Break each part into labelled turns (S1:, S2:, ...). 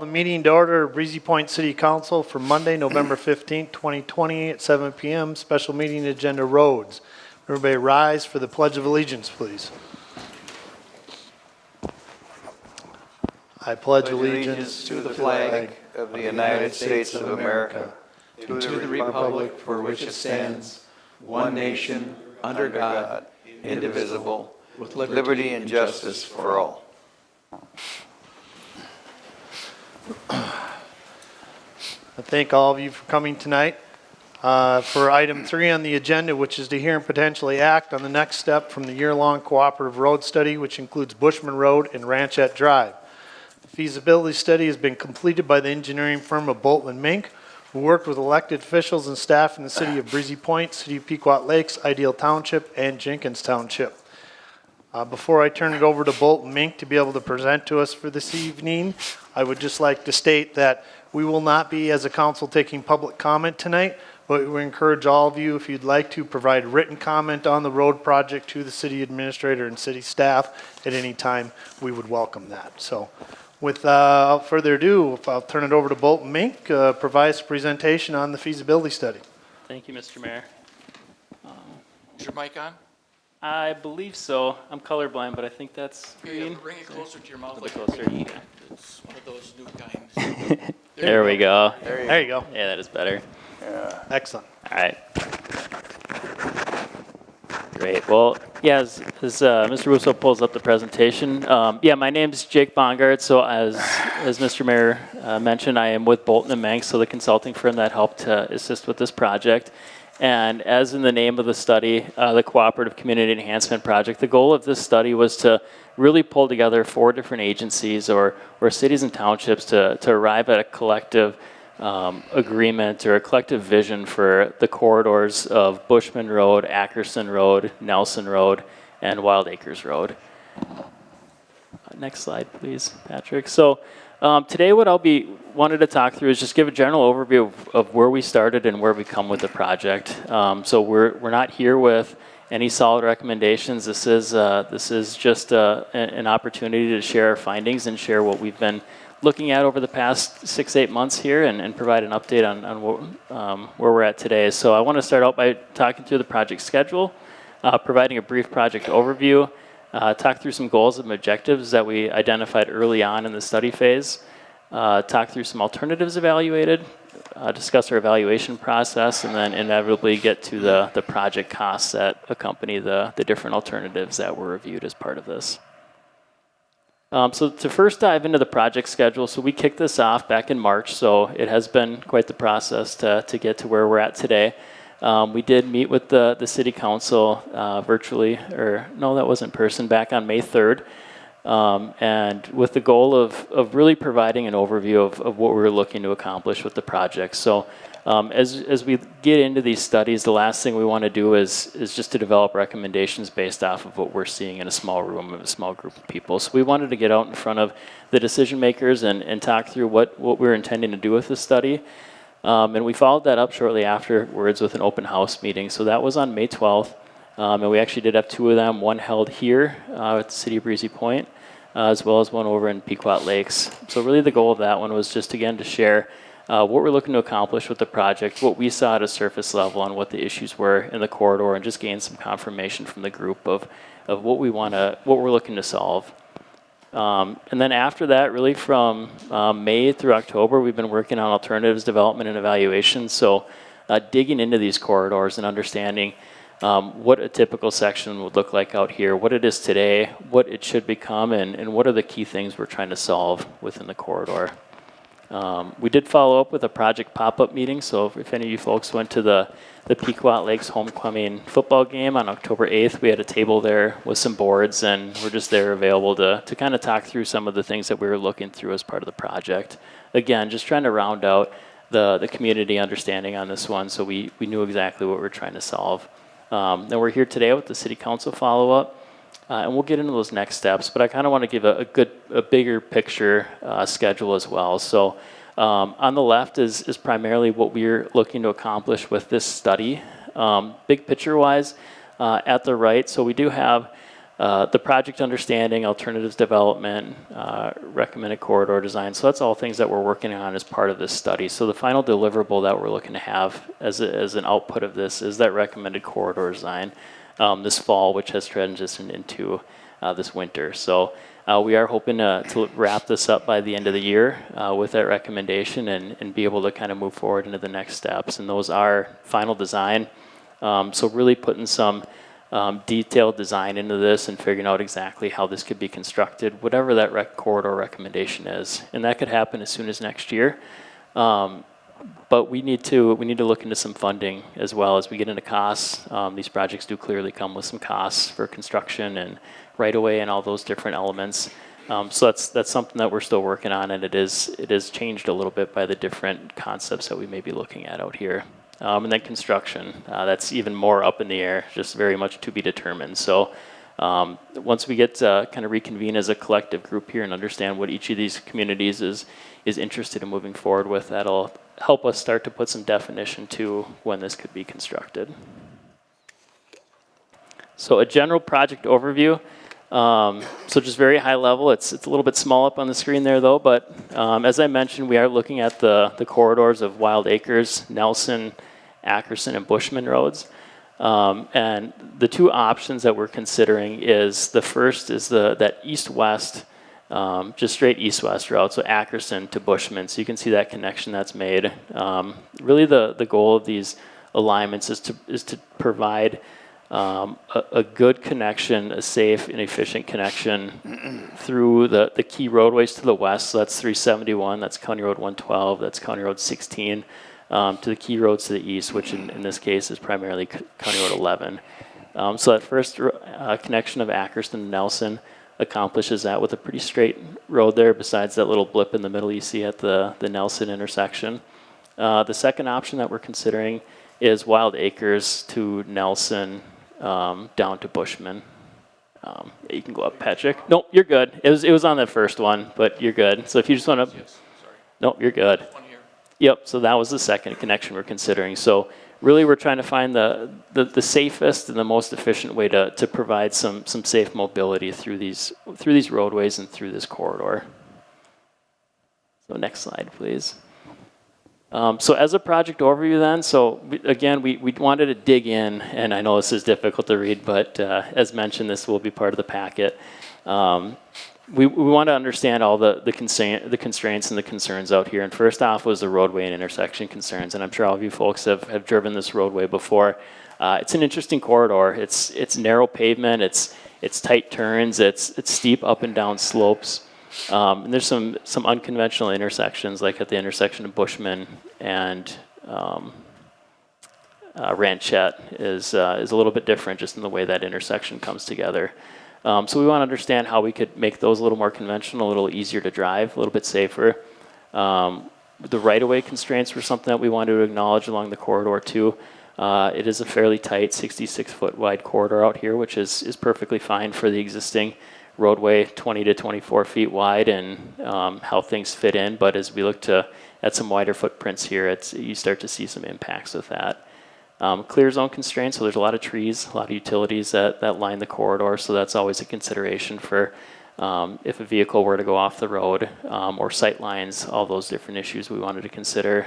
S1: The meeting to order of Breezy Point City Council for Monday, November 15th, 2020 at 7 p.m. Special meeting agenda roads. Everybody rise for the Pledge of Allegiance, please. I pledge allegiance
S2: to the flag of the United States of America, to the republic for which it stands, one nation, under God, indivisible, with liberty and justice for all.
S1: I thank all of you for coming tonight. For item 3 on the agenda, which is to hear and potentially act on the next step from the year-long cooperative road study, which includes Bushman Road and Ranchette Drive. The feasibility study has been completed by the engineering firm of Bolton & Mink, who worked with elected officials and staff in the city of Breezy Point, city of Pequot Lakes, Ideal Township, and Jenkins Township. Before I turn it over to Bolton & Mink to be able to present to us for this evening, I would just like to state that we will not be, as a council, taking public comment tonight, but we encourage all of you, if you'd like to, provide written comment on the road project to the city administrator and city staff at any time. We would welcome that. So without further ado, I'll turn it over to Bolton & Mink, provides a presentation on the feasibility study.
S3: Thank you, Mr. Mayor.
S4: Is your mic on?
S3: I believe so. I'm colorblind, but I think that's green.
S4: Yeah, bring it closer to your mouth.
S3: A bit
S4: Like
S3: closer.
S4: yeah, it's one of those new kinds.
S3: There we go.
S1: There you go.
S3: Yeah, that is better.
S1: Excellent.
S3: All right. Great. Well, yeah, as Mr. Russo pulls up the presentation, yeah, my name's Jake Bongard. So as Mr. Mayor mentioned, I am with Bolton & Mink, so the consulting firm that helped assist with this project. And as in the name of the study, the Cooperative Community Enhancement Project, the goal of this study was to really pull together 4 different agencies or cities and townships to arrive at a collective agreement or a collective vision for the corridors of Bushman Road, Ackerson Road, Nelson Road, and Wild Acres Road. Next slide, please, Patrick. So today what I'll wanted to talk through is just give a general overview of where we started and where we come with the project. So we're not here with any solid recommendations. This is just an opportunity to share our findings and share what we've been looking at over the past 6-8 months here and provide an update on where we're at today. So I want to start out by talking through the project schedule, providing a brief project overview, talk through some goals and objectives that we identified early on in the study phase, talk through some alternatives evaluated, discuss our evaluation process, and then inevitably get to the project costs that accompany the different alternatives that were reviewed as part of this. So to first dive into the project schedule, so we kicked this off back in March, so it has been quite the process to get to where we're at today. We did meet with the city council virtually, or no, that was in person, back on May 3rd. And with the goal of really providing an overview of what we were looking to accomplish with the project. So as we get into these studies, the last thing we want to do is just to develop recommendations based off of what we're seeing in a small room of a small group of people. So we wanted to get out in front of the decision makers and talk through what we were intending to do with this study. And we followed that up shortly afterwards with an open house meeting. So that was on May 12th. And we actually did have 2 of them, one held here at the city of Breezy Point, as well as one over in Pequot Lakes. So really the goal of that one was just, again, to share what we're looking to accomplish with the project, what we saw at a surface level on what the issues were in the corridor, and just gain some confirmation from the group of what we're looking to solve. And then after that, really from May through October, we've been working on alternatives development and evaluation. So digging into these corridors and understanding what a typical section would look like out here, what it is today, what it should become, and what are the key things we're trying to solve within the corridor. We did follow up with a project pop-up meeting, so if any of you folks went to the Pequot Lakes homecoming football game on October 8th, we had a table there with some boards, and we're just there available to kind of talk through some of the things that we were looking through as part of the project. Again, just trying to round out the community understanding on this one, so we knew exactly what we're trying to solve. Then we're here today with the city council follow-up, and we'll get into those next steps, but I kind of want to give a bigger picture schedule as well. So on the left is primarily what we're looking to accomplish with this study. Big picture-wise, at the right, so we do have the project understanding, alternatives development, recommended corridor design. So that's all things that we're working on as part of this study. So the final deliverable that we're looking to have as an output of this is that recommended corridor design this fall, which has transitioned into this winter. So we are hoping to wrap this up by the end of the year with that recommendation and be able to kind of move forward into the next steps. And those are final design. So really putting some detailed design into this and figuring out exactly how this could be constructed, whatever that corridor recommendation is. And that could happen as soon as next year. But we need to look into some funding as well as we get into costs. These projects do clearly come with some costs for construction and right-of-way and all those different elements. So that's something that we're still working on, and it is changed a little bit by the different concepts that we may be looking at out here. And then construction, that's even more up in the air, just very much to be determined. So once we get to kind of reconvene as a collective group here and understand what each of these communities is interested in moving forward with, that'll help us start to put some definition to when this could be constructed. So a general project overview. So just very high level. It's a little bit small up on the screen there though, but as I mentioned, we are looking at the corridors of Wild Acres, Nelson, Ackerson, and Bushman roads. And the two options that we're considering is, the first is that east-west, just straight east-west route, so Ackerson to Bushman. So you can see that connection that's made. Really the goal of these alignments is to provide a good connection, a safe and efficient connection through the key roadways to the west. So that's 371, that's County Road 112, that's County Road 16, to the key roads to the east, which in this case is primarily County Road 11. So that first connection of Ackerson to Nelson accomplishes that with a pretty straight road there, besides that little blip in the middle you see at the Nelson intersection. The second option that we're considering is Wild Acres to Nelson, down to Bushman. You can go up Patrick. Nope, you're good. It was on the first one, but you're good. So if you just want to,
S4: Yes, sorry.
S3: nope, you're good.
S4: One here.
S3: Yep. So that was the second connection we're considering. So really, we're trying to find the safest and the most efficient way to provide some safe mobility through these roadways and through this corridor. So next slide, please. So as a project overview then, so again, we wanted to dig in, and I know this is difficult to read, but as mentioned, this will be part of the packet. We want to understand all the constraints and the concerns out here. And first off was the roadway and intersection concerns, and I'm sure all of you folks have driven this roadway before. It's an interesting corridor. It's narrow pavement, it's tight turns, it's steep up and down slopes. And there's some unconventional intersections, like at the intersection of Bushman and Ranchette is a little bit different just in the way that intersection comes together. So we want to understand how we could make those a little more conventional, a little easier to drive, a little bit safer. The right-of-way constraints were something that we wanted to acknowledge along the corridor too. It is a fairly tight 66-foot wide corridor out here, which is perfectly fine for the existing roadway, 20 to 24 feet wide, and how things fit in. But as we look at some wider footprints here, you start to see some impacts with that. Clear zone constraints, so there's a lot of trees, a lot of utilities that line the corridor, so that's always a consideration for if a vehicle were to go off the road, or sight lines, all those different issues we wanted to consider.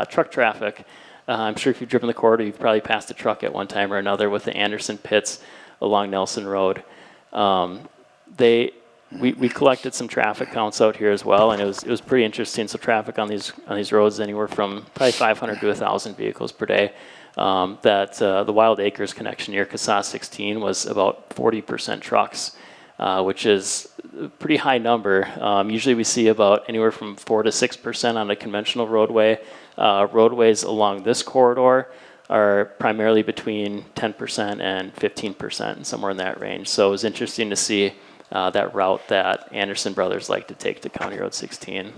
S3: Truck traffic, I'm sure if you've driven the corridor, you've probably passed a truck at one time or another with the Anderson pits along Nelson Road. We collected some traffic counts out here as well, and it was pretty interesting. So traffic on these roads anywhere from probably 500 to 1,000 vehicles per day. The Wild Acres connection near CASA 16 was about 40% trucks, which is a pretty high number. Usually we see about anywhere from 4 to 6% on a conventional roadway. Roadways along this corridor are primarily between 10% and 15%, somewhere in that range. So it was interesting to see that route that Anderson Brothers like to take to County Road 16.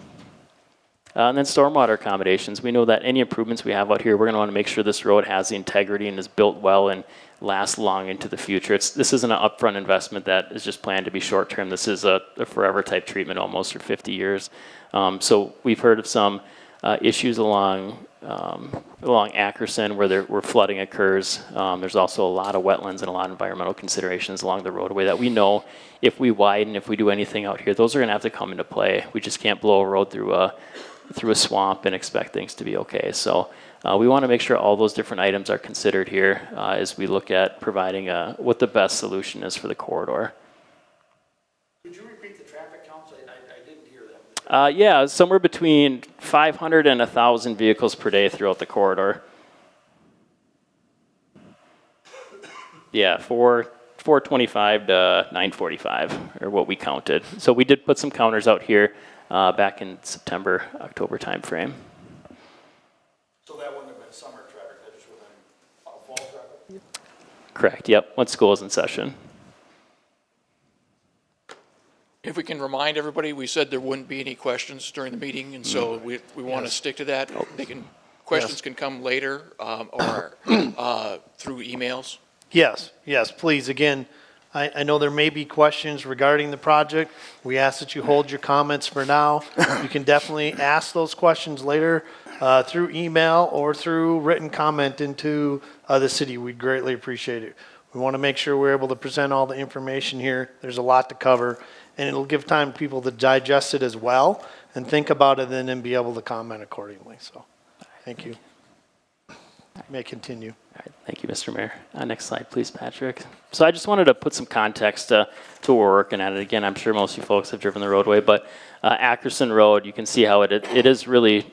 S3: And then stormwater accommodations. We know that any improvements we have out here, we're going to want to make sure this road has the integrity and is built well and lasts long into the future. This isn't an upfront investment that is just planned to be short term. This is a forever type treatment almost for 50 years. So we've heard of some issues along along Ackerson where flooding occurs. There's also a lot of wetlands and a lot of environmental considerations along the roadway that we know if we widen, if we do anything out here, those are going to have to come into play. We just can't blow a road through a swamp and expect things to be okay. So we want to make sure all those different items are considered here as we look at providing what the best solution is for the corridor.
S5: Could you repeat the traffic counts? I didn't hear that.
S3: Yeah, somewhere between 500 and 1,000 vehicles per day throughout the corridor. Yeah, 425 to 945 are what we counted. So we did put some counters out here back in September, October timeframe.
S5: So that wouldn't have been summer traffic, that just would have been fall traffic?
S3: Correct, yep, once school is in session.
S4: If we can remind everybody, we said there wouldn't be any questions during the meeting, and so we want to stick to that. Questions can come later or through emails.
S1: Yes, please, again, I know there may be questions regarding the project. We ask that you hold your comments for now. You can definitely ask those questions later through email or through written comment into the city. We'd greatly appreciate it. We want to make sure we're able to present all the information here. There's a lot to cover, and it'll give time for people to digest it as well and think about it and then be able to comment accordingly. So, thank you. You may continue.
S3: All right, thank you, Mr. Mayor. Next slide, please, Patrick. So I just wanted to put some context to what we're working at. Again, I'm sure most of you folks have driven the roadway, but Ackerson Road, you can see how it is really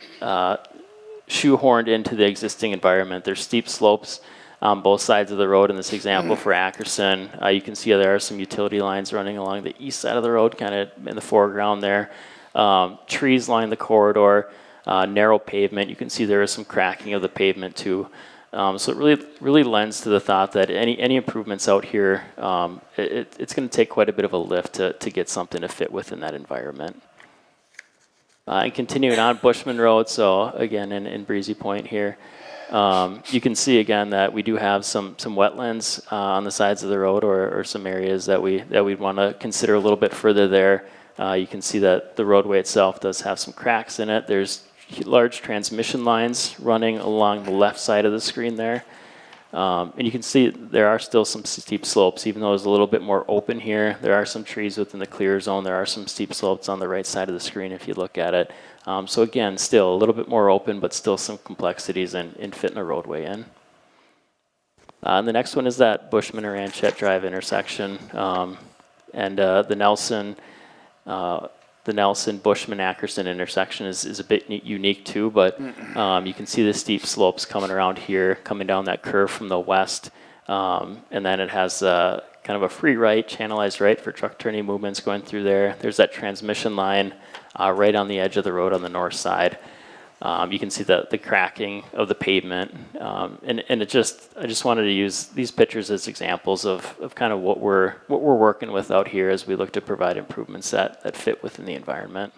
S3: shoehorned into the existing environment. There's steep slopes on both sides of the road in this example for Ackerson. You can see there are some utility lines running along the east side of the road, kind of in the foreground there. Trees line the corridor, narrow pavement. You can see there is some cracking of the pavement too. So it really lends to the thought that any improvements out here, it's going to take quite a bit of a lift to get something to fit within that environment. And continuing on Bushman Road, so again in Breezy Point here, you can see again that we do have some wetlands on the sides of the road or some areas that we'd want to consider a little bit further there. You can see that the roadway itself does have some cracks in it. There's large transmission lines running along the left side of the screen there. And you can see there are still some steep slopes, even though it's a little bit more open here. There are some trees within the clear zone. There are some steep slopes on the right side of the screen if you look at it. So again, still a little bit more open, but still some complexities in fitting a roadway in. And the next one is that Bushman or Ranchette Drive intersection. And the Nelson, Bushman, Ackerson intersection is a bit unique too, but you can see the steep slopes coming around here, coming down that curve from the west, and then it has kind of a free right, channelized right for truck turning movements going through there. There's that transmission line right on the edge of the road on the north side. You can see the cracking of the pavement, and I just wanted to use these pictures as examples of kind of what we're working with out here as we look to provide improvements that fit within the environment.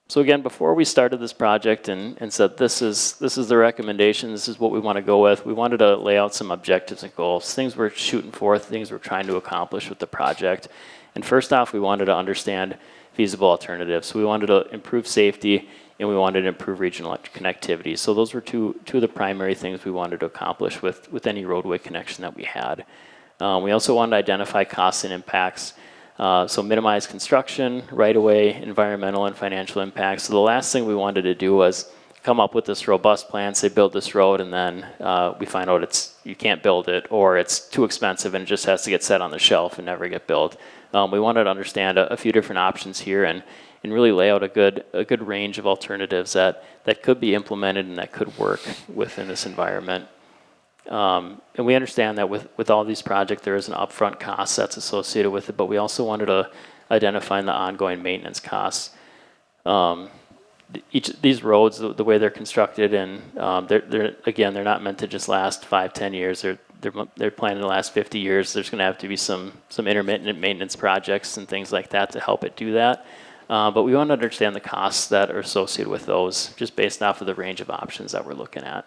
S3: So again, before we started this project and said this is the recommendation, this is what we want to go with, we wanted to lay out some objectives and goals, things we're shooting for, things we're trying to accomplish with the project. And first off, we wanted to understand feasible alternatives. So we wanted to improve safety, and we wanted to improve regional connectivity. So those were two of the primary things we wanted to accomplish with any roadway connection that we had. We also wanted to identify costs and impacts. So minimize construction, right-of-way, environmental and financial impacts. So the last thing we wanted to do was come up with this robust plan, say build this road, and then we find out you can't build it, or it's too expensive and it just has to get set on the shelf and never get built. We wanted to understand a few different options here and really lay out a good range of alternatives that could be implemented and that could work within this environment. And we understand that with all these projects, there is an upfront cost that's associated with it, but we also wanted to identify the ongoing maintenance costs. These roads, the way they're constructed, and they're not meant to just last 5-10 years. They're planning to last 50 years. There's going to have to be some intermittent maintenance projects and things like that to help it do that. But we want to understand the costs that are associated with those, just based off of the range of options that we're looking at.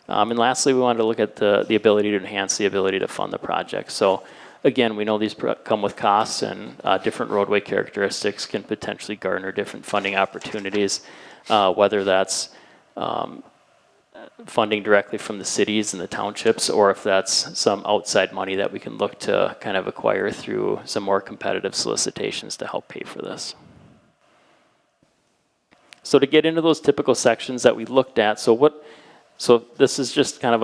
S3: And lastly, we wanted to look at the ability to enhance the ability to fund the project. So again, we know these come with costs, and different roadway characteristics can potentially garner different funding opportunities, whether that's funding directly from the cities and the townships, or if that's some outside money that we can look to kind of acquire through some more competitive solicitations to help pay for this. So to get into those typical sections that we looked at, so this is just kind of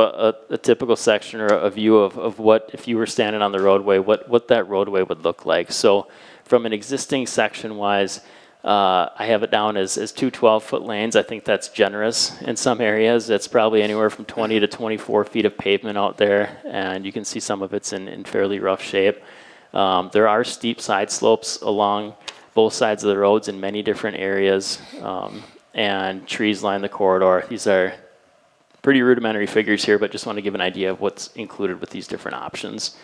S3: a typical section or a view of what, if you were standing on the roadway, what that roadway would look like. So from an existing section wise, I have it down as two 12-foot lanes. I think that's generous in some areas. It's probably anywhere from 20 to 24 feet of pavement out there, and you can see some of it's in fairly rough shape. There are steep side slopes along both sides of the roads in many different areas, and trees line the corridor. These are pretty rudimentary figures here, but just want to give an idea of what's included with these different options.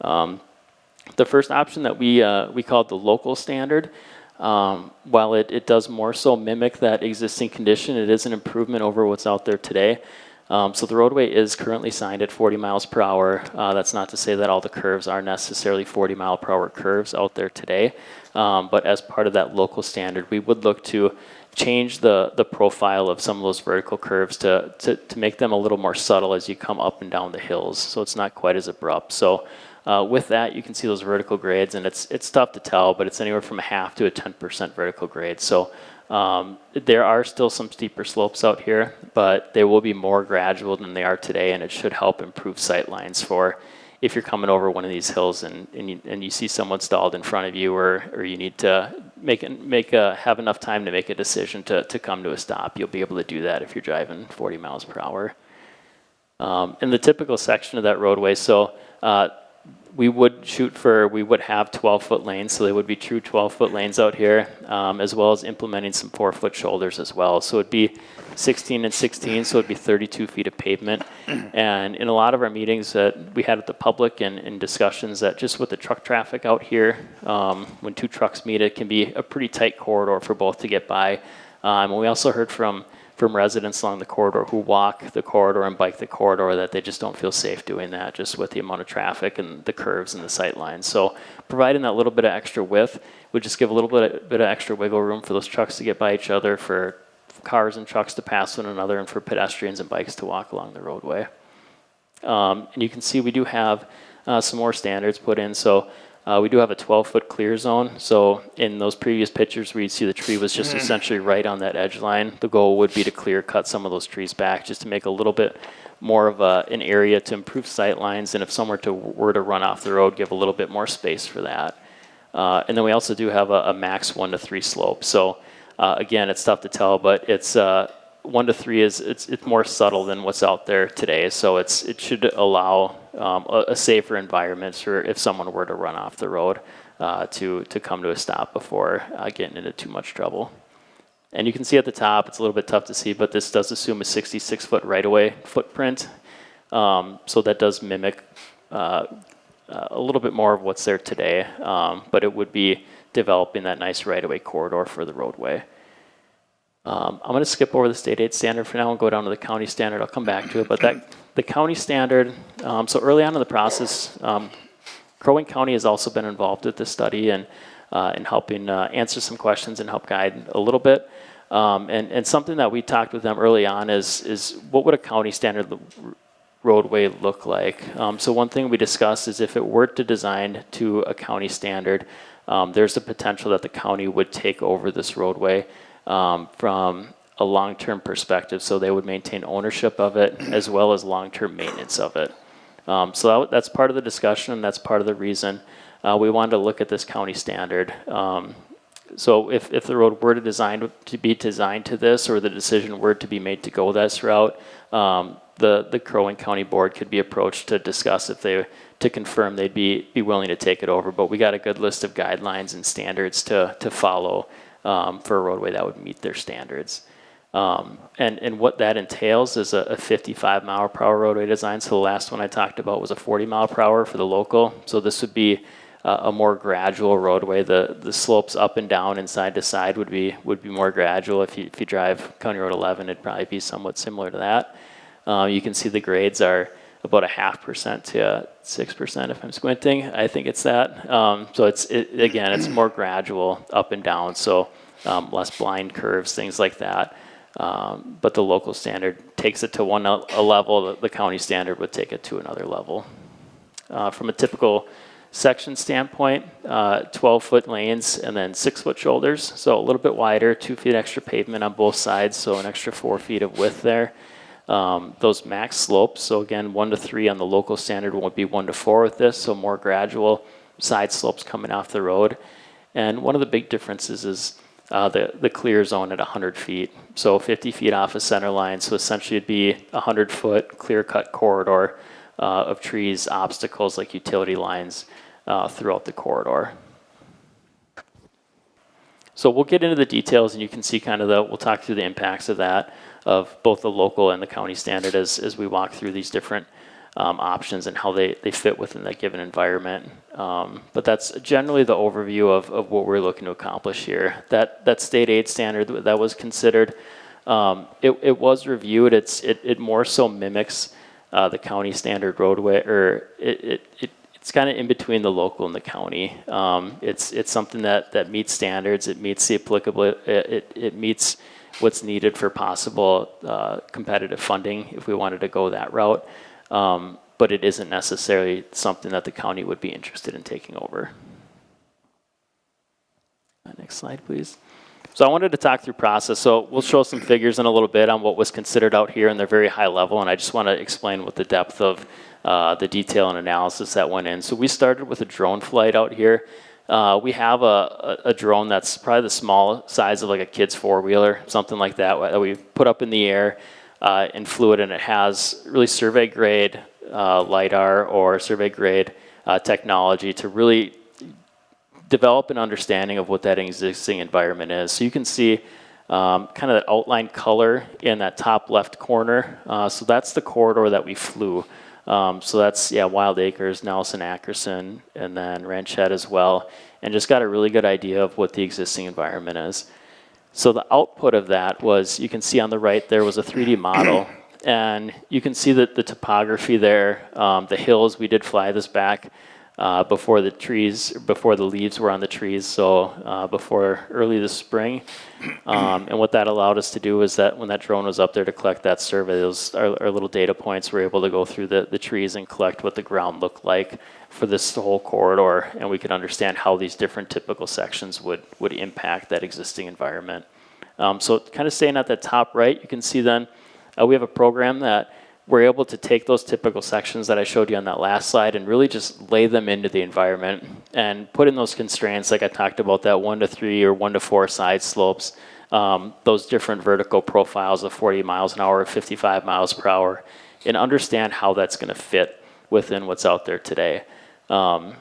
S3: The first option that we called the local standard. While it does more so mimic that existing condition, it is an improvement over what's out there today. So the roadway is currently signed at 40 miles per hour. That's not to say that all the curves are necessarily 40 mile per hour curves out there today. But as part of that local standard, we would look to change the profile of some of those vertical curves to make them a little more subtle as you come up and down the hills. So it's not quite as abrupt. So with that, you can see those vertical grades, and it's tough to tell, but it's anywhere from a half to a 10% vertical grade. So there are still some steeper slopes out here, but they will be more gradual than they are today, and it should help improve sight lines for if you're coming over one of these hills and you see someone stalled in front of you, or you need to have enough time to make a decision to come to a stop. You'll be able to do that if you're driving 40 miles per hour. In the typical section of that roadway, so we would have 12-foot lanes, so they would be true 12-foot lanes out here, as well as implementing some 4-foot shoulders as well. So it'd be 16 and 16, so it'd be 32 feet of pavement. And in a lot of our meetings that we had with the public and in discussions, that just with the truck traffic out here, when two trucks meet, it can be a pretty tight corridor for both to get by. And we also heard from residents along the corridor who walk the corridor and bike the corridor that they just don't feel safe doing that, just with the amount of traffic and the curves and the sight lines. So providing that little bit of extra width would just give a little bit of extra wiggle room for those trucks to get by each other, for cars and trucks to pass one another, and for pedestrians and bikes to walk along the roadway. And you can see we do have some more standards put in. So we do have a 12-foot clear zone. So in those previous pictures where you see the tree was just essentially right on that edge line, the goal would be to clear cut some of those trees back just to make a little bit more of an area to improve sight lines, and if someone were to run off the road, give a little bit more space for that. And then we also do have a max 1 to 3 slope. So again, it's tough to tell, but it's 1 to 3 it's more subtle than what's out there today. So it should allow a safer environment for if someone were to run off the road to come to a stop before getting into too much trouble. And you can see at the top, it's a little bit tough to see, but this does assume a 66-foot right-of-way footprint. So that does mimic a little bit more of what's there today, but it would be developing that nice right-of-way corridor for the roadway. I'm going to skip over the state aid standard for now and go down to the county standard. I'll come back to it, but the county standard, so early on in the process, Crow Wing County has also been involved with this study and in helping answer some questions and help guide a little bit. And something that we talked with them early on is what would a county standard roadway look like? So one thing we discussed is if it were to design to a county standard, there's the potential that the county would take over this roadway from a long-term perspective, so they would maintain ownership of it as well as long-term maintenance of it. So that's part of the discussion, and that's part of the reason we wanted to look at this county standard. So if the road were to be designed to this, or the decision were to be made to go this route, the Crow Wing County Board could be approached to discuss to confirm they'd be willing to take it over. But we got a good list of guidelines and standards to follow for a roadway that would meet their standards. And what that entails is a 55 mile per hour roadway design. So the last one I talked about was a 40 mile per hour for the local. So this would be a more gradual roadway. The slopes up and down and side to side would be more gradual. If you drive County Road 11, it'd probably be somewhat similar to that. You can see the grades are about 0.5% to 6% if I'm squinting. I think it's that. So again, it's more gradual up and down. So less blind curves, things like that. But the local standard takes it to a level, the county standard would take it to another level. From a typical section standpoint, 12-foot lanes and then 6-foot shoulders, so a little bit wider, 2 feet extra pavement on both sides, so an extra 4 feet of width there. Those max slopes, so again, 1 to 3 on the local standard would be 1 to 4 with this, so more gradual side slopes coming off the road. And one of the big differences is the clear zone at 100 feet, so 50 feet off a center line, so essentially it'd be a 100-foot clear-cut corridor of trees, obstacles like utility lines throughout the corridor. So we'll get into the details, and you can see kind of we'll talk through the impacts of that, of both the local and the county standard as we walk through these different options and how they fit within that given environment. But that's generally the overview of what we're looking to accomplish here. That state aid standard that was considered, it was reviewed. It more so mimics the county standard roadway, or it's kind of in between the local and the county. It's something that meets standards. It meets the applicable. It meets what's needed for possible competitive funding if we wanted to go that route. But it isn't necessarily something that the county would be interested in taking over. Next slide, please. So I wanted to talk through process. So we'll show some figures in a little bit on what was considered out here, and they're very high level, and I just want to explain what the depth of the detail and analysis that went in. So we started with a drone flight out here. We have a drone that's probably the small size of like a kid's four-wheeler, something like that we put up in the air and flew it, and it has really survey-grade LiDAR or survey-grade technology to really develop an understanding of what that existing environment is. So you can see kind of that outline color in that top left corner. So that's the corridor that we flew. So that's, Wild Acres, Nelson, Ackerson, and then Ranchette as well, and just got a really good idea of what the existing environment is. So the output of that was, you can see on the right there was a 3D model, and you can see that the topography there, the hills, we did fly this back before the leaves were on the trees, so before early this spring. And what that allowed us to do is that when that drone was up there to collect that survey, those our little data points, were able to go through the trees and collect what the ground looked like for this whole corridor, and we could understand how these different typical sections would impact that existing environment. So kind of staying at the top right, you can see then we have a program that we're able to take those typical sections that I showed you on that last slide and really just lay them into the environment and put in those constraints like I talked about, that 1 to 3 or 1 to 4 side slopes, those different vertical profiles of 40 miles an hour, 55 miles per hour, and understand how that's going to fit within what's out there today. And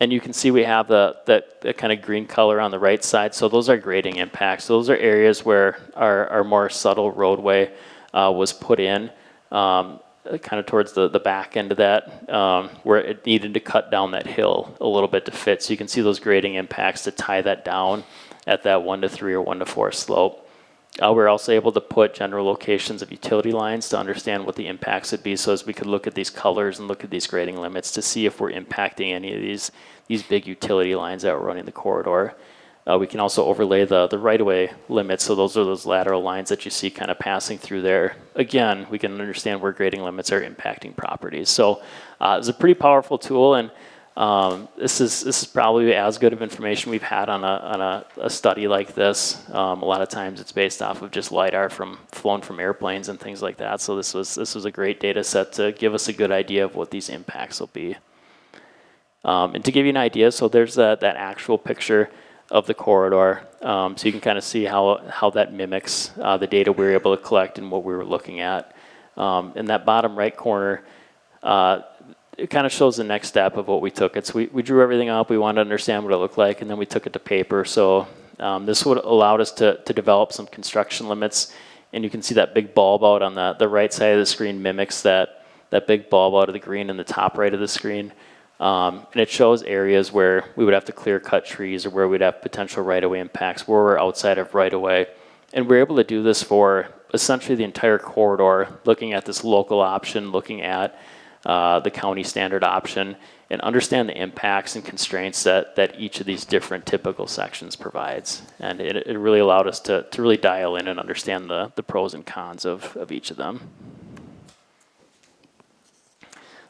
S3: you can see we have that kind of green color on the right side. So those are grading impacts. Those are areas where our more subtle roadway was put in. Kind of towards the back end of that, where it needed to cut down that hill a little bit to fit. So you can see those grading impacts to tie that down at that 1 to 3 or 1 to 4 slope. We're also able to put general locations of utility lines to understand what the impacts would be, so as we could look at these colors and look at these grading limits to see if we're impacting any of these big utility lines that were running the corridor. We can also overlay the right-of-way limits, so those are those lateral lines that you see kind of passing through there. Again, we can understand where grading limits are impacting properties. So it's a pretty powerful tool, and this is probably as good of information we've had on a study like this. A lot of times it's based off of just LiDAR flown from airplanes and things like that. So this was a great data set to give us a good idea of what these impacts will be. And to give you an idea, so there's that actual picture of the corridor, so you can kind of see how that mimics the data we were able to collect and what we were looking at. In that bottom right corner, it kind of shows the next step of what we took. We drew everything up, we wanted to understand what it looked like, and then we took it to paper. So this would allow us to develop some construction limits, and you can see that big bulb out on the right side of the screen mimics that big bulb out of the green in the top right of the screen. And it shows areas where we would have to clear cut trees or where we'd have potential right-of-way impacts, where we're outside of right-of-way. And we're able to do this for essentially the entire corridor, looking at this local option, looking at the county standard option, and understand the impacts and constraints that each of these different typical sections provides. And it really allowed us to really dial in and understand the pros and cons of each of them.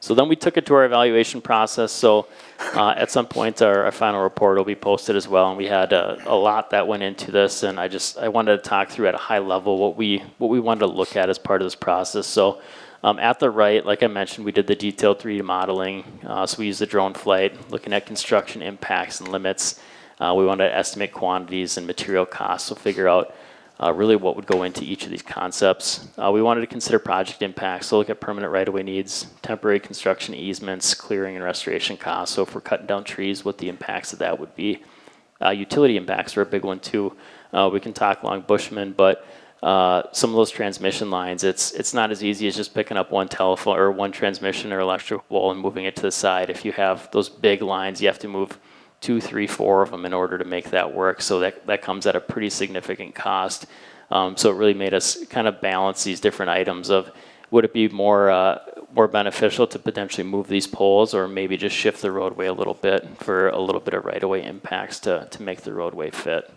S3: So then we took it to our evaluation process. So at some point, our final report will be posted as well. And we had a lot that went into this. And I wanted to talk through at a high level what we wanted to look at as part of this process. So at the right, like I mentioned, we did the detailed 3D modeling. So we used the drone flight, looking at construction impacts and limits. We wanted to estimate quantities and material costs, so figure out really what would go into each of these concepts. We wanted to consider project impacts, so look at permanent right-of-way needs, temporary construction easements, clearing and restoration costs. So if we're cutting down trees, what the impacts of that would be. Utility impacts are a big one too. We can talk along Bushman, but some of those transmission lines, it's not as easy as just picking up one telephone or one transmission or electrical pole and moving it to the side. If you have those big lines, you have to move 2, 3, 4 of them in order to make that work. So that comes at a pretty significant cost. So it really made us kind of balance these different items of, would it be more beneficial to potentially move these poles, or maybe just shift the roadway a little bit for a little bit of right-of-way impacts to make the roadway fit.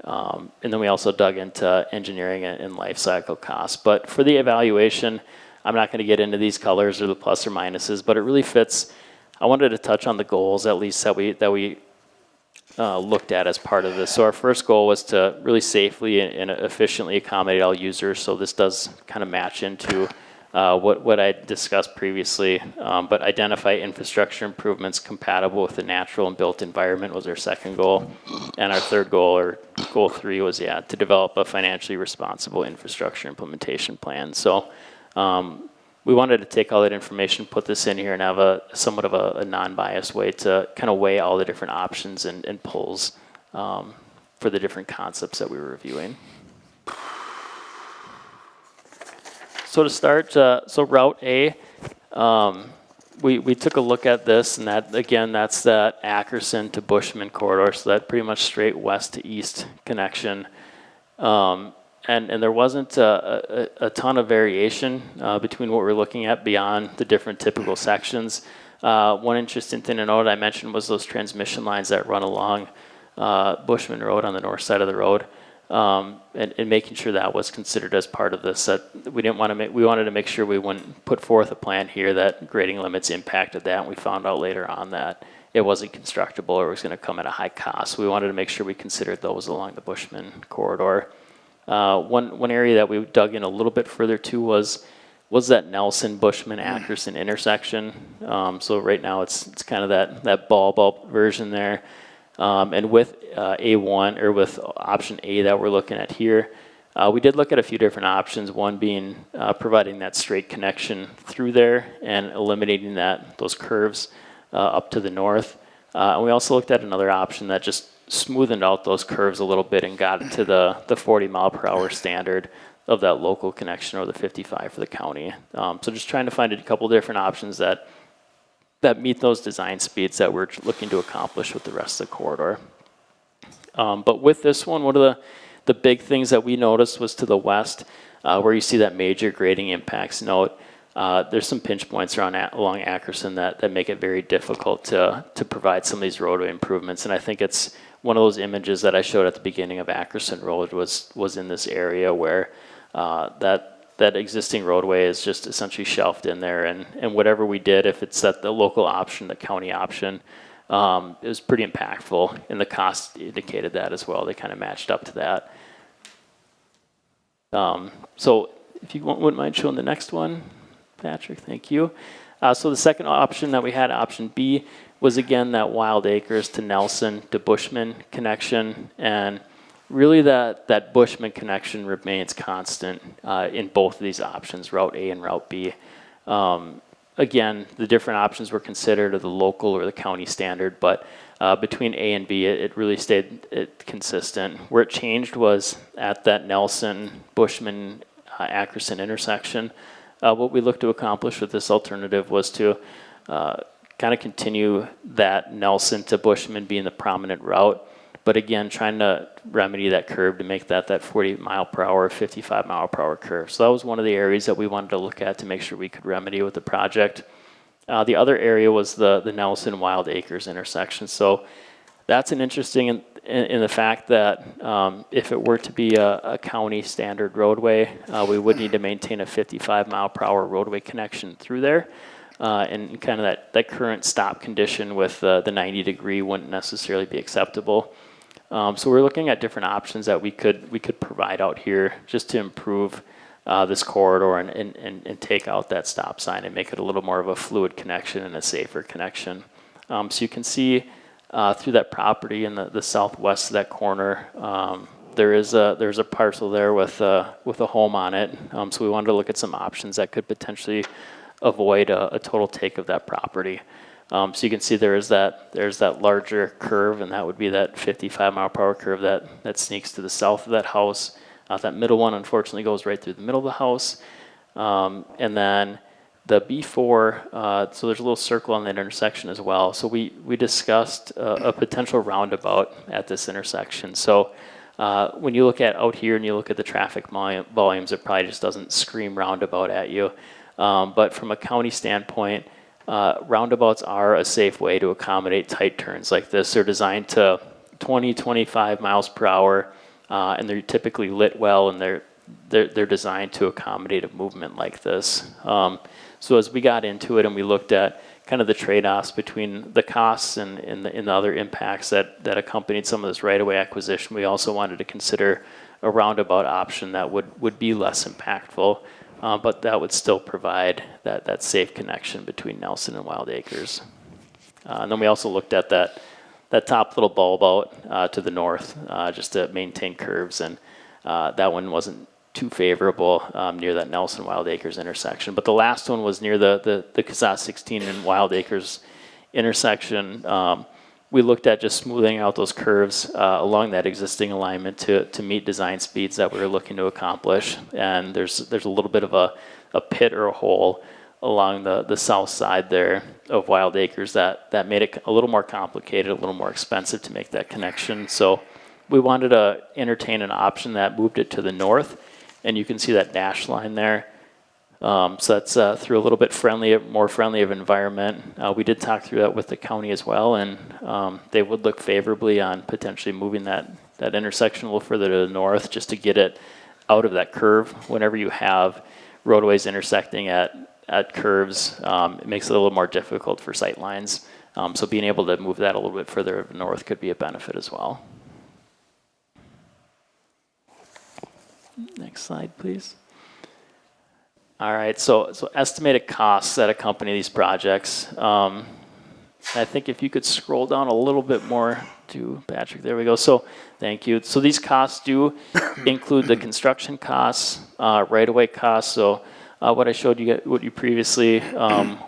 S3: And then we also dug into engineering and life cycle costs. But for the evaluation, I'm not going to get into these colors or the plus or minuses, but it really fits. I wanted to touch on the goals at least that we looked at as part of this. So our first goal was to really safely and efficiently accommodate all users. So this does kind of match into what I discussed previously, but identify infrastructure improvements compatible with the natural and built environment was our second goal. And our third goal, or goal 3, was, to develop a financially responsible infrastructure implementation plan. So we wanted to take all that information, put this in here, and have somewhat of a non-biased way to kind of weigh all the different options and pulls for the different concepts that we were reviewing. So to start, so Route A, we took a look at this, and that, again, that's that Ackerson to Bushman corridor, so that pretty much straight west to east connection. And there wasn't a ton of variation between what we're looking at beyond the different typical sections. One interesting thing to note I mentioned was those transmission lines that run along Bushman Road on the north side of the road, and making sure that was considered as part of this. That we wanted to make sure we wouldn't put forth a plan here that grading limits impacted that, and we found out later on that it wasn't constructible or it was going to come at a high cost. We wanted to make sure we considered those along the Bushman corridor. One area that we dug in a little bit further to was that Nelson Bushman Ackerson intersection. So right now it's kind of that bulb version there. And with A1, or with option A that we're looking at here, we did look at a few different options. One being providing that straight connection through there and eliminating those curves up to the north. And we also looked at another option that just smoothened out those curves a little bit and got it to the 40 mile per hour standard of that local connection, or the 55 for the county. So just trying to find a couple different options that meet those design speeds that we're looking to accomplish with the rest of the corridor. But with this one of the big things that we noticed was to the west, where you see that major grading impacts note. There's some pinch points along Ackerson that make it very difficult to provide some of these roadway improvements. And I think it's one of those images that I showed at the beginning of Ackerson Road was in this area where that existing roadway is just essentially shelved in there. And whatever we did, if it's at the local option, the county option, it was pretty impactful. And the cost indicated that as well. They kind of matched up to that. So if you wouldn't mind showing the next one, Patrick, thank you. So the second option that we had, option B, was again that Wild Acres to Nelson to Bushman connection. And really that Bushman connection remains constant in both of these options, Route A and Route B. Again, the different options were considered of the local or the county standard, but between A and B, it really stayed consistent. Where it changed was at that Nelson, Bushman, Ackerson intersection. What we looked to accomplish with this alternative was to kind of continue that Nelson to Bushman being the prominent route, but again, trying to remedy that curve to make that 40 mile per hour, 55 mile per hour curve. So that was one of the areas that we wanted to look at to make sure we could remedy with the project. The other area was the Nelson Wild Acres intersection. So that's an interesting in the fact that if it were to be a county standard roadway, we would need to maintain a 55 mile per hour roadway connection through there. and kind of that current stop condition with the 90 degree wouldn't necessarily be acceptable. So we're looking at different options that we could provide out here just to improve this corridor and take out that stop sign and make it a little more of a fluid connection and a safer connection. So you can see through that property in the southwest of that corner, there's a parcel there with a home on it. So we wanted to look at some options that could potentially avoid a total take of that property. So you can see there's that larger curve, and that would be that 55-mile-per-hour curve that sneaks to the south of that house. That middle one, unfortunately, goes right through the middle of the house. And then the B4, so there's a little circle on that intersection as well. So we discussed a potential roundabout at this intersection. So when you look at out here and you look at the traffic volumes, it probably just doesn't scream roundabout at you. But from a county standpoint, roundabouts are a safe way to accommodate tight turns like this. They're designed to 20, 25 miles per hour, and they're typically lit well, and they're designed to accommodate a movement like this. So as we got into it and we looked at kind of the trade-offs between the costs and the other impacts that accompanied some of this right-of-way acquisition, we also wanted to consider a roundabout option that would be less impactful, but that would still provide that safe connection between Nelson and Wild Acres. And then we also looked at that top little bulb out to the north, just to maintain curves, and that one wasn't too favorable near that Nelson Wild Acres intersection. But the last one was near the CASA 16 and Wild Acres intersection. We looked at just smoothing out those curves along that existing alignment to meet design speeds that we were looking to accomplish. And there's a little bit of a pit or a hole along the south side there of Wild Acres that made it a little more complicated, a little more expensive to make that connection. So we wanted to entertain an option that moved it to the north, and you can see that dash line there. So that's through a little bit more friendly of environment. We did talk through that with the county as well, and they would look favorably on potentially moving that intersection a little further to the north just to get it out of that curve. Whenever you have roadways intersecting at curves, it makes it a little more difficult for sight lines. So being able to move that a little bit further north could be a benefit as well. Next slide, please. All right, so estimated costs that accompany these projects. I think if you could scroll down a little bit more to Patrick, there we go. So thank you. So these costs do include the construction costs, right-of-way costs. So what I showed you, what you previously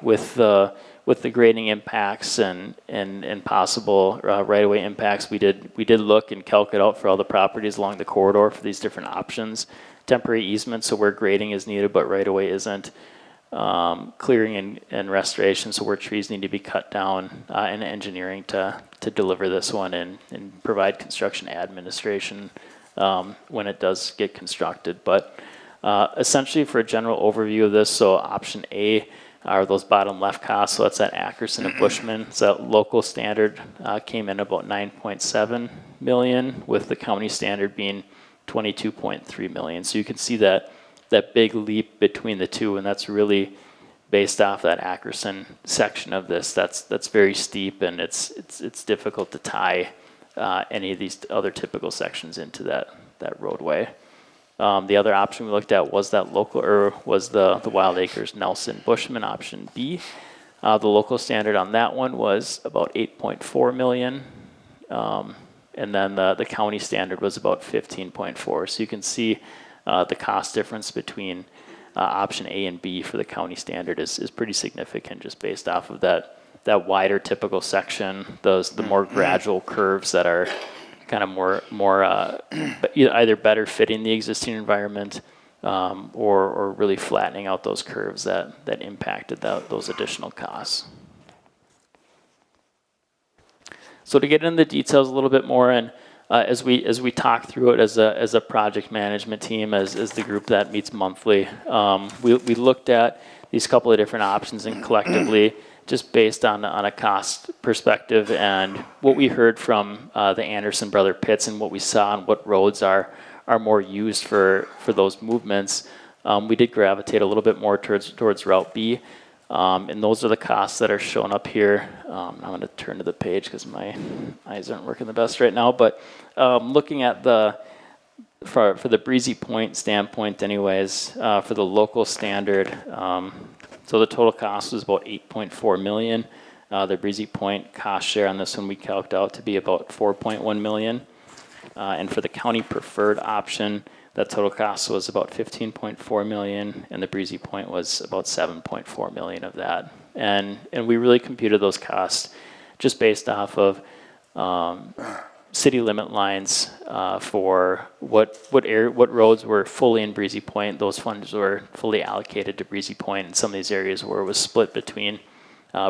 S3: with the grading impacts and possible right-of-way impacts, we did look and calculate out for all the properties along the corridor for these different options. Temporary easements, so where grading is needed but right-of-way isn't. Clearing and restoration, so where trees need to be cut down, and engineering to deliver this one and provide construction administration when it does get constructed. But essentially for a general overview of this, so option A are those bottom left costs, so that's that Ackerson and Bushman. So that local standard came in about 9.7 million, with the county standard being 22.3 million. So you can see that big leap between the two, and that's really based off that Ackerson section of this. That's very steep, and it's difficult to tie any of these other typical sections into that roadway. The other option we looked at was that local, or was the Wild Acres Nelson Bushman option B. The local standard on that one was about 8.4 million. And then the county standard was about 15.4. So you can see the cost difference between option A and B for the county standard is pretty significant, just based off of that wider typical section, the more gradual curves that are kind of more either better fitting the existing environment or really flattening out those curves that impacted those additional costs. So to get into the details a little bit more, and as we talk through it as a project management team, as the group that meets monthly, we looked at these couple of different options, and collectively, just based on a cost perspective and what we heard from the Anderson brother pits and what we saw and what roads are more used for those movements, we did gravitate a little bit more towards Route B. And those are the costs that are shown up here. I'm going to turn to the page because my eyes aren't working the best right now. But looking at for the Breezy Point standpoint anyways, for the local standard, so the total cost was about $8.4 million. The Breezy Point cost share on this one we calculated out to be about $4.1 million. And for the county preferred option, that total cost was about $15.4 million, and the Breezy Point was about $7.4 million of that. And we really computed those costs just based off of city limit lines for what roads were fully in Breezy Point. Those funds were fully allocated to Breezy Point, and some of these areas where it was split between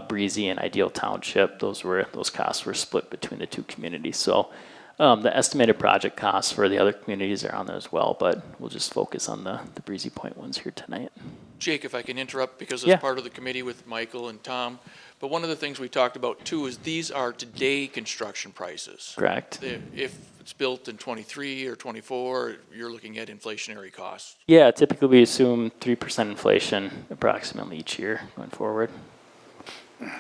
S3: Breezy and Ideal Township, those costs were split between the two communities. So the estimated project costs for the other communities are on there as well, but we'll just focus on the Breezy Point ones here tonight.
S4: Jake, if I can interrupt, because
S3: Yeah.
S4: it's part of the committee with Michael and Tom, but one of the things we talked about too is these are today construction prices.
S3: Correct.
S4: If it's built in 23 or 24, you're looking at inflationary costs.
S3: Yeah, typically we assume 3% inflation approximately each year going forward. And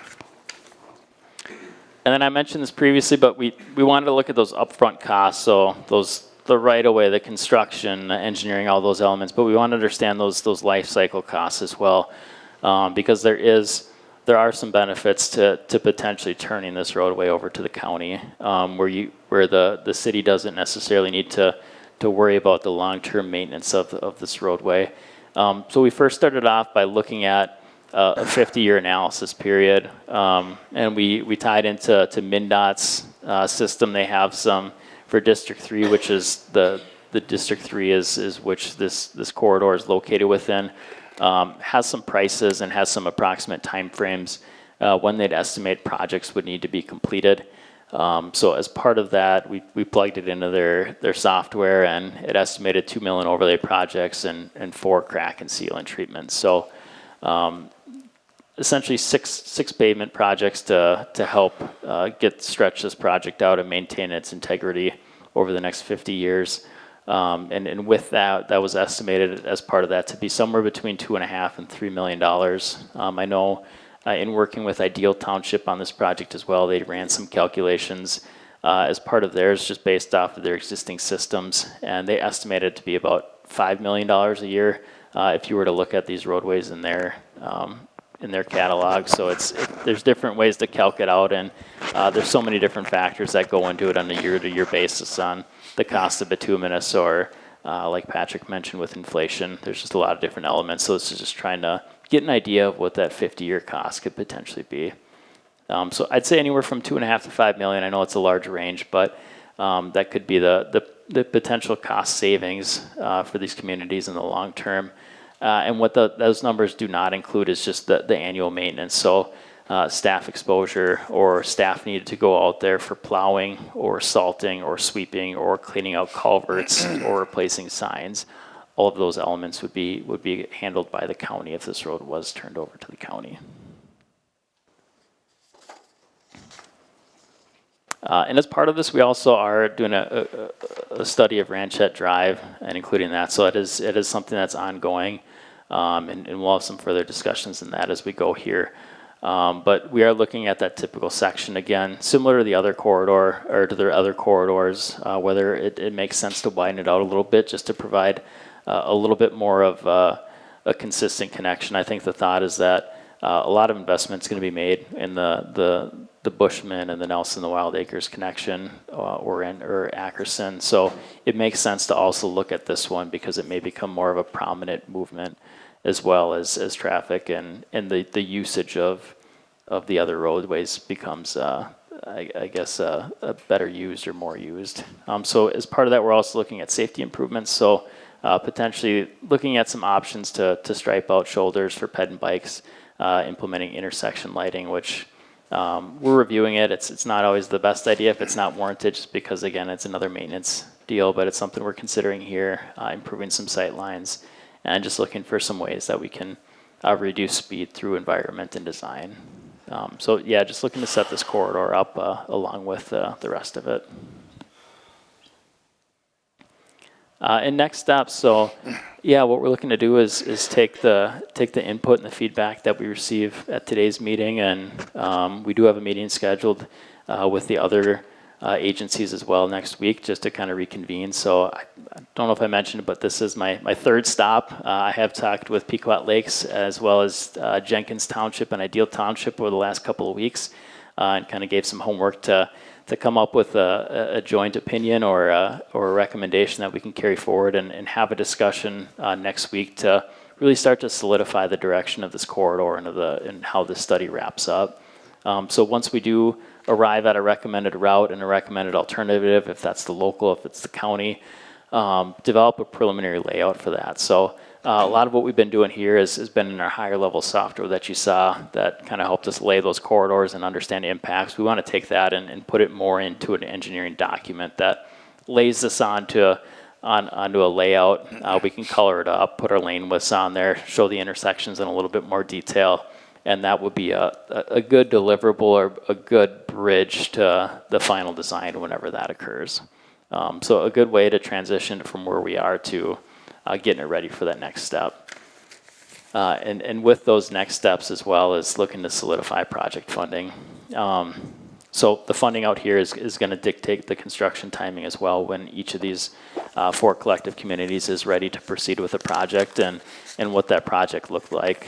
S3: then I mentioned this previously, but we wanted to look at those upfront costs, so the right-of-way, the construction, the engineering, all those elements, but we want to understand those life cycle costs as well, because there are some benefits to potentially turning this roadway over to the county, where the city doesn't necessarily need to worry about the long-term maintenance of this roadway. So we first started off by looking at a 50-year analysis period, and we tied into MnDOT's system. They have some for District 3, which is the District 3 is which this corridor is located within. Has some prices and has some approximate timeframes when they'd estimate projects would need to be completed. So as part of that, we plugged it into their software, and it estimated 2 million overlay projects and 4 crack and sealant treatments. So essentially six pavement projects to help stretch this project out and maintain its integrity over the next 50 years. And with that was estimated as part of that to be somewhere between $2.5 and $3 million. I know in working with Ideal Township on this project as well, they ran some calculations as part of theirs just based off of their existing systems, and they estimated it to be about $5 million a year if you were to look at these roadways in their catalog. So there's different ways to calc it out, and there's so many different factors that go into it on a year-to-year basis on the cost of bituminous, or like Patrick mentioned with inflation, there's just a lot of different elements. So this is just trying to get an idea of what that 50-year cost could potentially be. So I'd say anywhere from $2.5 to $5 million. I know it's a large range, but that could be the potential cost savings for these communities in the long term. And what those numbers do not include is just the annual maintenance. So staff exposure, or staff needed to go out there for plowing or salting or sweeping or cleaning out culverts or replacing signs. All of those elements would be handled by the county if this road was turned over to the county. And as part of this, we also are doing a study of Ranchette Drive and including that. So it is something that's ongoing, and we'll have some further discussions in that as we go here. But we are looking at that typical section again, similar to the other corridor or to their other corridors, whether it makes sense to widen it out a little bit just to provide a little bit more of a consistent connection. I think the thought is that a lot of investment is going to be made in the Bushman and the Nelson, the Wild Acres connection, or Ackerson. So it makes sense to also look at this one because it may become more of a prominent movement as well as traffic and the usage of the other roadways becomes, I guess, better used or more used. So as part of that, we're also looking at safety improvements. So potentially looking at some options to stripe out shoulders for ped and bikes, implementing intersection lighting, which we're reviewing it. It's not always the best idea if it's not warranted, just because, again, it's another maintenance deal, but it's something we're considering here, improving some sight lines, and just looking for some ways that we can reduce speed through environment and design. So yeah, just looking to set this corridor up along with the rest of it. And next steps, so yeah, what we're looking to do is take the input and the feedback that we receive at today's meeting, and we do have a meeting scheduled with the other agencies as well next week, just to kind of reconvene. So I don't know if I mentioned it, but this is my third stop. I have talked with Pequot Lakes as well as Jenkins Township and Ideal Township over the last couple of weeks, and kind of gave some homework to come up with a joint opinion or a recommendation that we can carry forward and have a discussion next week to really start to solidify the direction of this corridor and how this study wraps up. So once we do arrive at a recommended route and a recommended alternative, if that's the local, if it's the county, develop a preliminary layout for that. So a lot of what we've been doing here has been in our higher level software that you saw that kind of helped us lay those corridors and understand impacts. We want to take that and put it more into an engineering document that lays this onto a layout. We can color it up, put our lane widths on there, show the intersections in a little bit more detail, and that would be a good deliverable or a good bridge to the final design whenever that occurs. So a good way to transition from where we are to getting it ready for that next step. And with those next steps as well as looking to solidify project funding. So the funding out here is going to dictate the construction timing as well when each of these 4 collective communities is ready to proceed with a project and what that project looked like.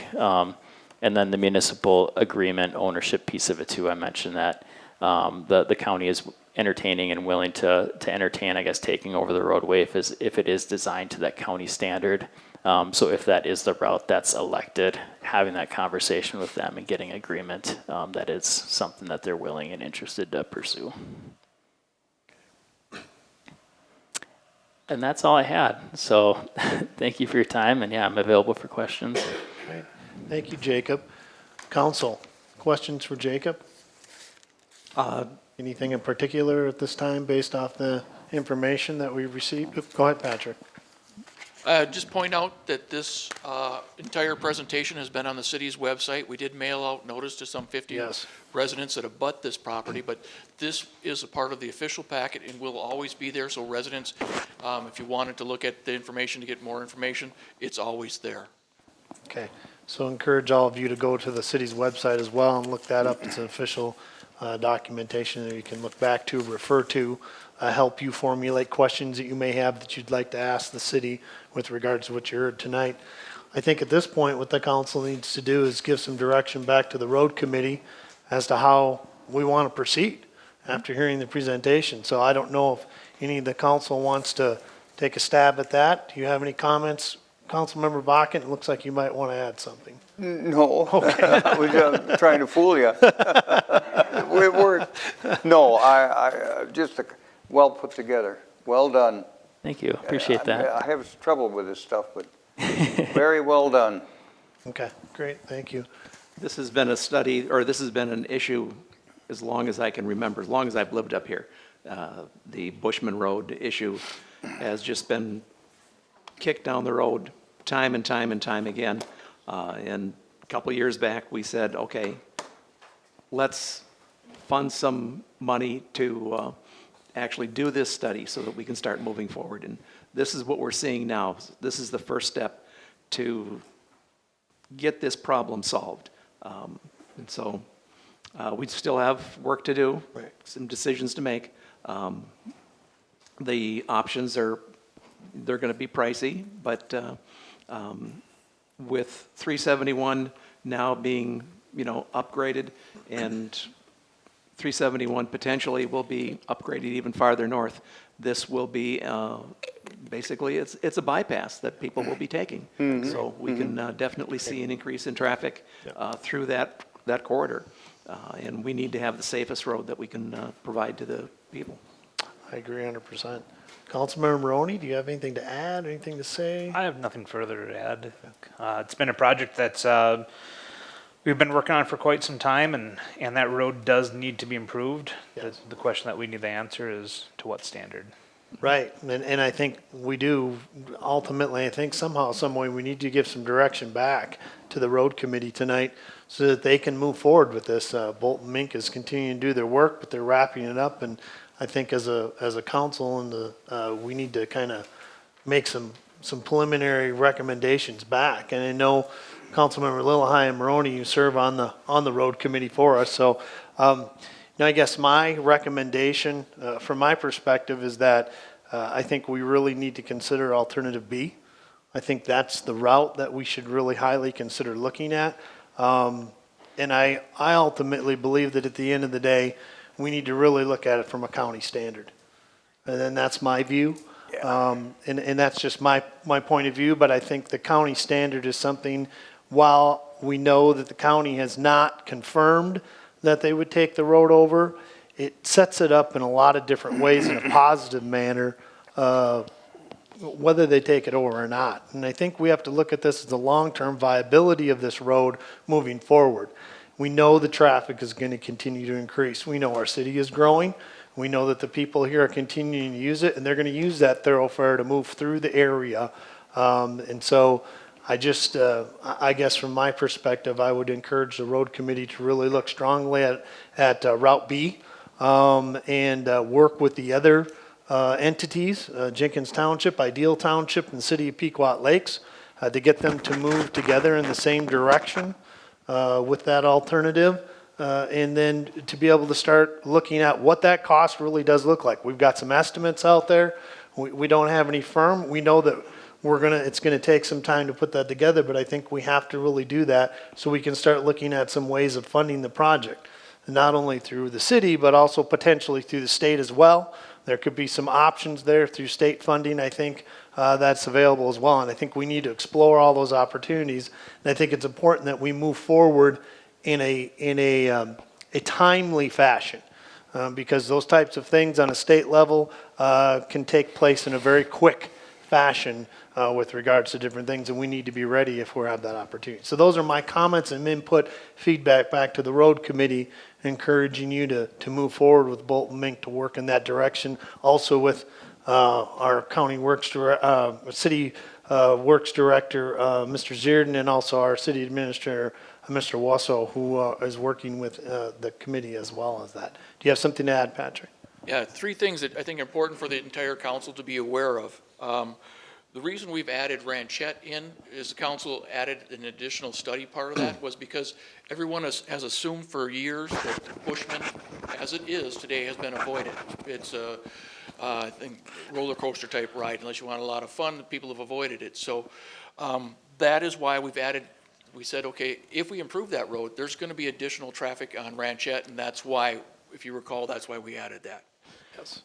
S3: And then the municipal agreement ownership piece of it too, I mentioned that the county is entertaining and willing to entertain, I guess, taking over the roadway if it is designed to that county standard. So if that is the route that's elected, having that conversation with them and getting agreement that it's something that they're willing and interested to pursue. And that's all I had. So thank you for your time, and yeah, I'm available for questions.
S1: Great. Thank you, Jacob. Council, questions for Jacob? Anything in particular at this time based off the information that we received? Go ahead, Patrick.
S4: Just point out that this entire presentation has been on the city's website. We did mail out notice to some 50
S1: Yes.
S4: residents that abut this property, but this is a part of the official packet and will always be there. So residents, if you wanted to look at the information to get more information, it's always there.
S1: Okay, so encourage all of you to go to the city's website as well and look that up. It's an official documentation that you can look back to, refer to, help you formulate questions that you may have that you'd like to ask the city with regards to what you heard tonight. I think at this point, what the council needs to do is give some direction back to the road committee as to how we want to proceed after hearing the presentation. So I don't know if any of the council wants to take a stab at that. Do you have any comments? Councilmember Bakken, it looks like you might want to add something.
S2: No, we're just trying to fool you. No, I just well put together, well done.
S3: Thank you. Appreciate that.
S2: I have trouble with this stuff, but very well done.
S1: Okay, great, thank you.
S6: This has been a study, or this has been an issue as long as I can remember, as long as I've lived up here. The Bushman Road issue has just been kicked down the road time and time and time again. And a couple of years back, we said, okay, let's fund some money to actually do this study so that we can start moving forward. And this is what we're seeing now. This is the first step to get this problem solved. And so we still have work to do,
S1: Right.
S6: some decisions to make. The options they're going to be pricey, but with 371 now being, upgraded, and 371 potentially will be upgraded even farther north, this will be basically it's a bypass that people will be taking. So we can definitely see an increase in traffic through that corridor, and we need to have the safest road that we can provide to the people.
S1: I agree 100%. Councilmember Maroney, do you have anything to add, anything to say?
S7: I have nothing further to add. It's been a project that's we've been working on for quite some time, and that road does need to be improved.
S1: Yes.
S7: The question that we need to answer is to what standard?
S1: Right, and I think we do, ultimately, I think somehow, some way, we need to give some direction back to the road committee tonight so that they can move forward with this. Bolton Mink is continuing to do their work, but they're wrapping it up, and I think as a council, and we need to kind of make some preliminary recommendations back. And I know Councilmember Lillehei and Maroney, you serve on the road committee for us. So, I guess my recommendation, from my perspective, is that I think we really need to consider alternative B. I think that's the route that we should really highly consider looking at. And I ultimately believe that at the end of the day, we need to really look at it from a county standard. And then that's my view. And that's just my point of view, but I think the county standard is something, while we know that the county has not confirmed that they would take the road over, it sets it up in a lot of different ways in a positive manner, whether they take it over or not. And I think we have to look at this as the long-term viability of this road moving forward. We know the traffic is going to continue to increase. We know our city is growing. We know that the people here are continuing to use it, and they're going to use that thoroughfare to move through the area. And so I just, I guess from my perspective, I would encourage the road committee to really look strongly at Route B and work with the other entities, Jenkins Township, Ideal Township, and the city of Pequot Lakes, to get them to move together in the same direction with that alternative. And then to be able to start looking at what that cost really does look like. We've got some estimates out there. We don't have any firm. We know that it's gonna take some time to put that together, but I think we have to really do that so we can start looking at some ways of funding the project. Not only through the city, but also potentially through the state as well. There could be some options there through state funding, I think, that's available as well. And I think we need to explore all those opportunities. And I think it's important that we move forward in a timely fashion, because those types of things on a state level can take place in a very quick fashion with regards to different things, and we need to be ready if we have that opportunity. So those are my comments and input, feedback back to the road committee, encouraging you to move forward with Bolton Mink to work in that direction. Also with our county city works director, Mr. Zierden, and also our city administrator, Mr. Wasso, who is working with the committee as well as that. Do you have something to add, Patrick?
S4: Yeah, three things that I think are important for the entire council to be aware of. The reason we've added Ranchette in is the council added an additional study part of that was because everyone has assumed for years that Bushman, as it is today, has been avoided. It's a I think roller coaster type ride. Unless you want a lot of fun, people have avoided it. So that is why we've added. We said, okay, if we improve that road, there's going to be additional traffic on Ranchette, and that's why, if you recall, that's why we added that.
S1: Yes.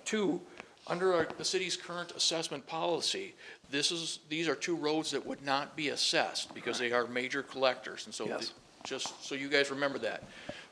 S4: Two, under the city's current assessment policy, these are two roads that would not be assessed because they are major collectors, and so
S1: Yes.
S4: Just so you guys remember that.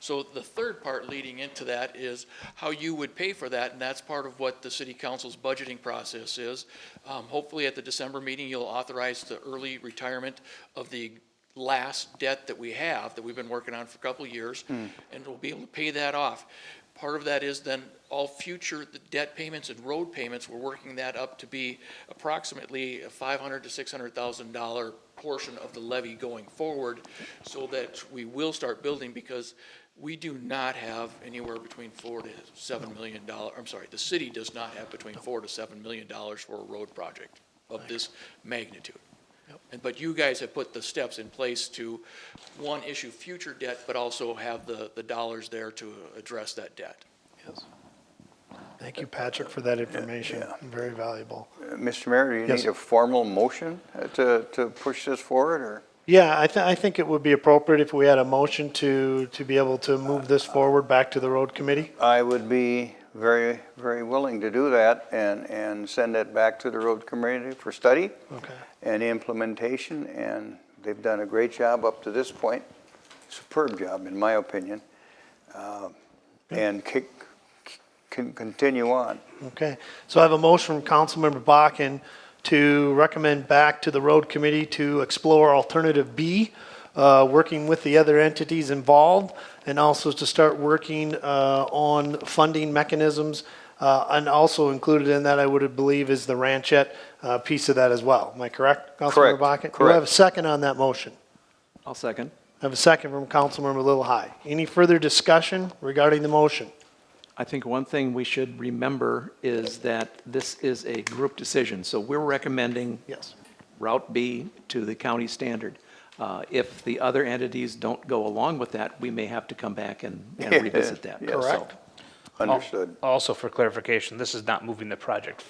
S4: So the third part leading into that is how you would pay for that, and that's part of what the city council's budgeting process is. Hopefully at the December meeting, you'll authorize the early retirement of the last debt that we've been working on for a couple of years, and we'll be able to pay that off. Part of that is then all future debt payments and road payments, we're working that up to be approximately a $500,000 to $600,000 portion of the levy going forward, so that we will start building, because we do not have anywhere between $4 to $7 million. I'm sorry, the city does not have between $4 to $7 million for a road project of this magnitude. But you guys have put the steps in place to, one, issue future debt, but also have the dollars there to address that debt.
S1: Yes. Thank you, Patrick, for that information. Very valuable.
S2: Mr. Mayor, do you
S1: Yes.
S2: need a formal motion to push this forward, or?
S1: Yeah, I think it would be appropriate if we had a motion to be able to move this forward back to the road committee.
S2: I would be very, very willing to do that and send it back to the road committee for study
S1: Okay.
S2: and implementation, and they've done a great job up to this point. Superb job, in my opinion. And can continue on.
S1: Okay, so I have a motion from Councilmember Bakken to recommend back to the road committee to explore alternative B, working with the other entities involved, and also to start working on funding mechanisms. And also included in that, I would believe, is the Ranchette piece of that as well. Am I correct, Councilmember Bakken? Do I have a second on that motion?
S6: I'll second.
S1: I have a second from Councilmember Lillehei. Any further discussion regarding the motion?
S6: I think one thing we should remember is that this is a group decision. So we're recommending
S1: Yes.
S6: Route B to the county standard. If the other entities don't go along with that, we may have to come back and revisit that.
S2: Yes.
S1: Correct.
S2: Understood.
S7: Also, for clarification, this is not moving the project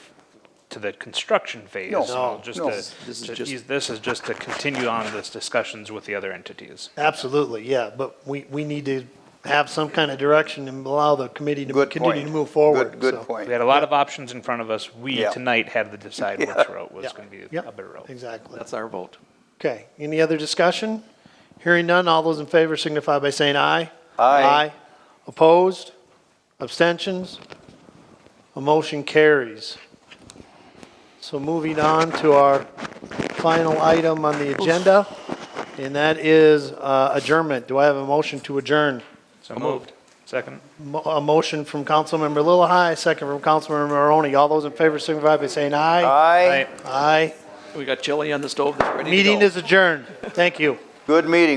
S7: to the construction phase.
S2: No,
S1: No,
S7: Just
S2: no.
S7: to-
S6: This is
S7: to
S6: just-
S7: ease- This is just to continue on this discussions with the other entities.
S1: Absolutely, yeah, but we need to have some kind of direction and allow the committee to
S2: Good
S1: continue
S2: point.
S1: to move forward.
S2: Good
S1: so.
S2: point.
S7: We had a lot of options in front of us. We
S2: Yeah.
S7: tonight had to decide which route was
S1: Yeah.
S7: going to be
S1: Yeah,
S7: a better route.
S1: exactly.
S6: That's our vote.
S1: Okay, any other discussion? Hearing none, all those in favor signify by saying aye.
S2: Aye.
S1: Opposed? Abstentions? A motion carries. So moving on to our final item on the agenda, and that is adjournment. Do I have a motion to adjourn?
S7: So moved. Second?
S1: A motion from Councilmember Lillahei, second from Councilmember Maroney. All those in favor signify by saying aye.
S2: Aye.
S1: Aye.
S6: We got chili on the stove that's ready to go.
S1: Meeting is adjourned. Thank you.
S2: Good meeting.